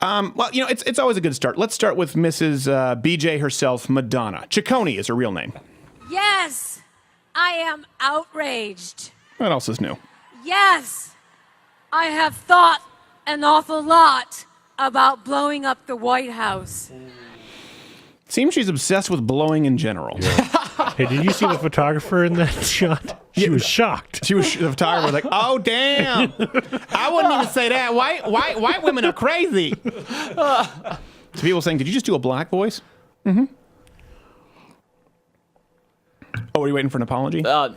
Well, it's always a good start. Let's start with Mrs. BJ herself, Madonna. Ciccone is her real name. Yes, I am outraged. What else is new? Yes, I have thought an awful lot about blowing up the White House. Seems she's obsessed with blowing in general. Yeah. Hey, did you see the photographer in that shot? She was shocked. The photographer was like, "Oh damn! I wouldn't even say that. White women are crazy." So people saying, "Did you just do a black voice?" Mm-hmm. Oh, are you waiting for an apology? Yeah.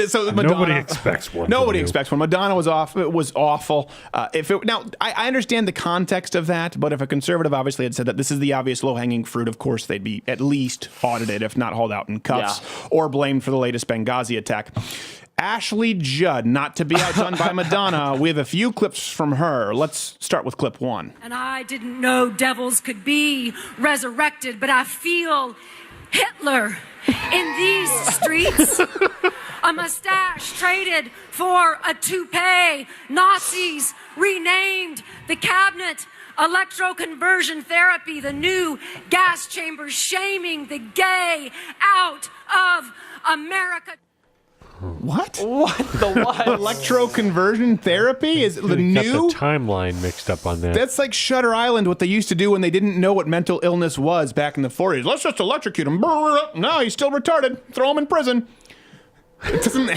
So Madonna, nobody expects one. Nobody expects one. Madonna was off. It was awful. Now, I understand the context of that, but if a conservative obviously had said that this is the obvious low-hanging fruit, of course they'd be at least audited, if not hauled out in cuffs, or blamed for the latest Benghazi attack. Ashley Judd, not to be outdone by Madonna. We have a few clips from her. Let's start with clip 1. And I didn't know devils could be resurrected, but I feel Hitler in these streets. A mustache traded for a toupee. Nazis renamed the cabinet. Electroconversion therapy, the new gas chambers shaming the gay out of America. What? What the what? Electroconversion therapy is the new? Got the timeline mixed up on that. That's like Shutter Island, what they used to do when they didn't know what mental illness was back in the 40s. Let's just electrocute him. No, he's still retarded. Throw him in prison. It doesn't.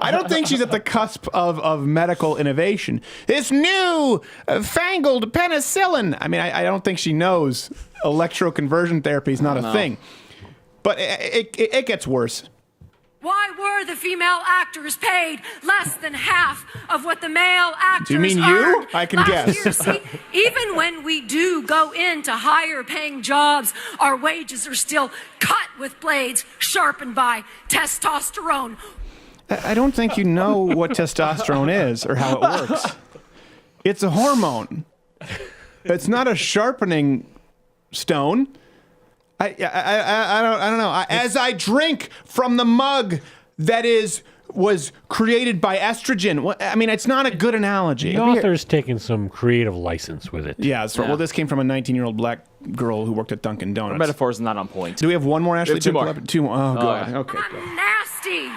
I don't think she's at the cusp of medical innovation. This new fangled penicillin. I mean, I don't think she knows electroconversion therapy is not a thing. But it gets worse. Why were the female actors paid less than half of what the male actors Do you mean you? earned I can last guess. year? See, even when we do go into higher paying jobs, our wages are still cut with blades sharpened by testosterone. I don't think you know what testosterone is or how it works. It's a hormone. It's not a sharpening stone. I don't know. As I drink from the mug that was created by estrogen. I mean, it's not a good analogy. The author's taking some creative license with it. Yeah, well, this came from a 19-year-old black girl who worked at Dunkin' Donuts. The metaphor is not on point. Do we have one more, Ashley? Two more. Two more. Oh, God. yeah. Okay. I'm nasty.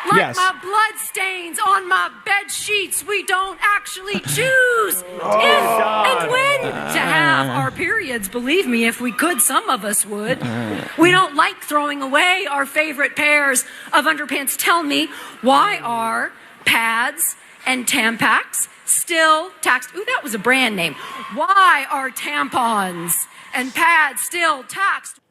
Like my blood stains on my bed sheets, we don't actually choose if and when to have our periods. Believe me, if we could, some of us would. We don't like throwing away our favorite pairs of underpants. Tell me, why are pads and Tampax still taxed? Ooh, that was a brand name. Why are tampons and pads still taxed?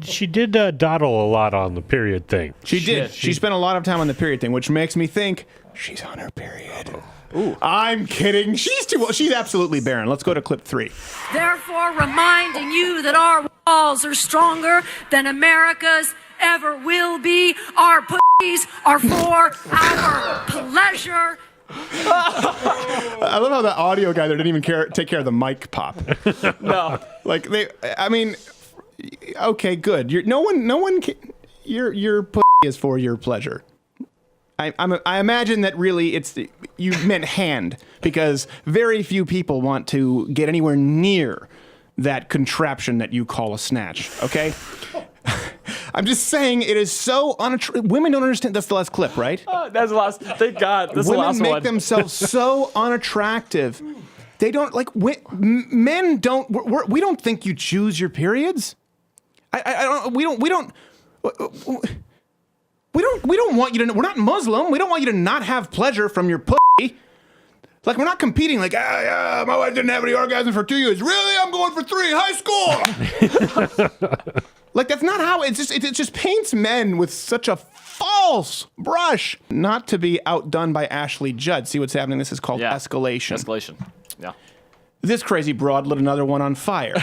She did dawdle a lot on the period thing. She did. She spent a lot of time on the period thing, which makes me think she's on her period. Ooh. I'm kidding. She's absolutely barren. Let's go to clip 3. Therefore, reminding you that our walls are stronger than America's ever will be. Our pussies are for our pleasure. I love how the audio guy there didn't even take care of the mic pop. No. Like okay, good. Your pussy is for your pleasure. I imagine that really you meant hand, because very few people want to get anywhere near that contraption that you call a snatch. Okay. I'm just saying it is so unattractive. Women don't understand. That's the last clip, right? That's the last. Thank God. That's the last one. Women make themselves so unattractive. They don't like men. Don't we don't think you choose your periods? We don't want you to. We're not Muslim. We don't want you to not have pleasure from your pussy. Like, we're not competing. Like, my wife didn't have any orgasm for 2 years. Really? I'm going for 3. High school. Like, that's not how it just paints men with such a false brush. Not to be outdone by Ashley Judd. See what's happening? This is called escalation. Escalation. Yeah. This crazy broad lit another one on fire.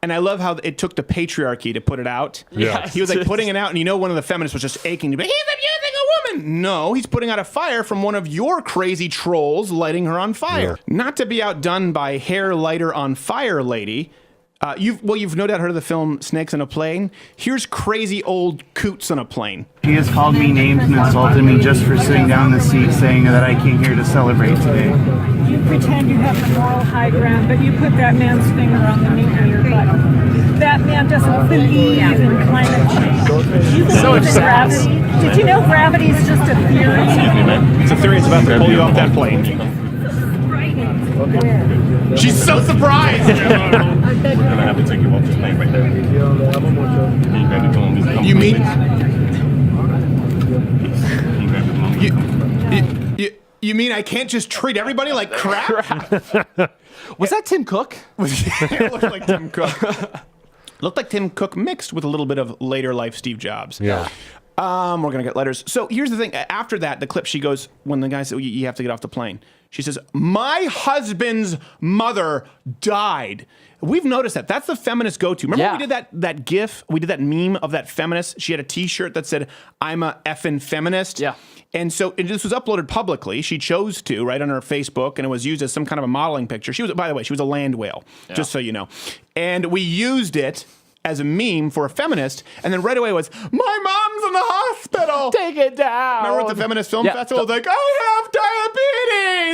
And I love how it took the patriarchy to put it out. Yeah. He was like putting it out, and one of the feminists was just aching to be, he's abusing a woman. No, he's putting out a fire from one of your crazy trolls lighting her on fire. Yeah. Not to be outdone by hair lighter on fire lady. You've no doubt heard of the film Snakes on a Plane. Here's crazy old coots on a plane. He has called me names and insulted me just for sitting down in the seat saying that I came here to celebrate today. You pretend you have the moral high ground, but you put that man's finger on the meat in your butt. That man doesn't believe in climate change. You believe in gravity. Did you know gravity is just a theory? It's a theory. It's about to pull you off that plane. She's so surprised. We're gonna have to take you off this plane right now. You mean? You mean I can't just treat everybody like crap? Was that Tim Cook? It looked like Tim Cook. Looked like Tim Cook mixed with a little bit of later life Steve Jobs. Yeah. We're going to get letters. So here's the thing. After that, the clip, she goes, when the guy said, you have to get off the plane. She says, my husband's mother died. We've noticed that. That's the feminist go-to. Remember we did that GIF? We did that meme of that feminist. She had a T-shirt that said, I'm a effing feminist. Yeah. And so this was uploaded publicly. She chose to, right, on her Facebook, and it was used as some kind of a modeling picture. She was, by the way, she was a land whale, just so you know. And we used it as a meme for a feminist, and then right away was, my mom's in the hospital. Take it down. Remember at the Feminist Film Festival? Like, I have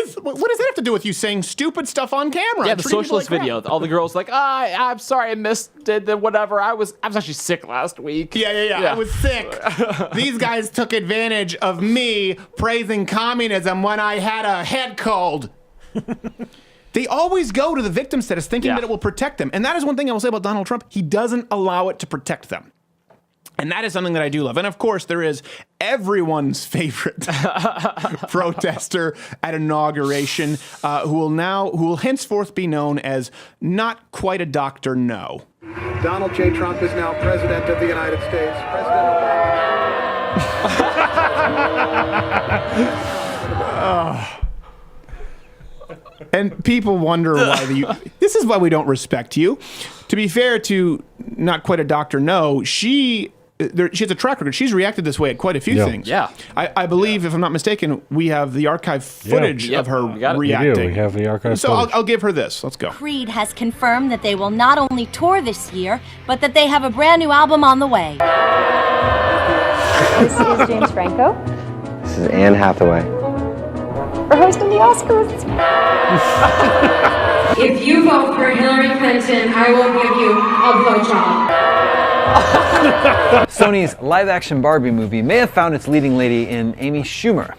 diabetes. What does that have to do with you saying stupid stuff on camera? Yeah, the socialist video. All the girls like, I'm sorry, I missed it, whatever. I was actually sick last week. Yeah. I was sick. These guys took advantage of me praising communism when I had a head cold. They always go to the victim status thinking that it will protect them. And that is one thing I will say about Donald Trump. He doesn't allow it to protect them. And that is something that I do love. And of course, there is everyone's favorite protester at inauguration who will henceforth be known as not quite a Dr. No. Donald J. Trump is now president of the United States. And people wonder why this is why we don't respect you. To be fair to not quite a Dr. No, she has a track record. She's reacted this way at quite a few things. Yeah. I believe, if I'm not mistaken, we have the archive footage of her reacting. We have the archive so footage. I'll give her this. Let's go. Creed has confirmed that they will not only tour this year, but that they have a brand new album on the way. This is James Franco. This is Anne Hathaway. We're hosting the Oscars. If you vote for Hillary Clinton, I will give you a blowjob. Sony's live-action Barbie movie may have found its leading lady in Amy Schumer.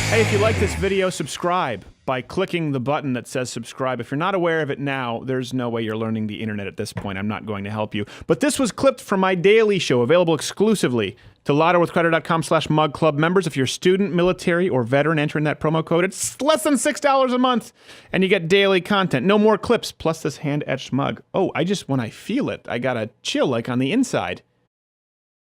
Hey, if you like this video, subscribe by clicking the button that says subscribe. If you're not aware of it now, there's no way you're learning the internet at this point. I'm not going to help you. But this was clipped from my daily show, available exclusively to louderwithcrowder.com/mugclub members. If you're student, military, or veteran, entering that promo code, it's less than $6 a month, and you get daily content. No more clips, plus this hand-etched mug. Oh, when I feel it, I got a chill like on the inside.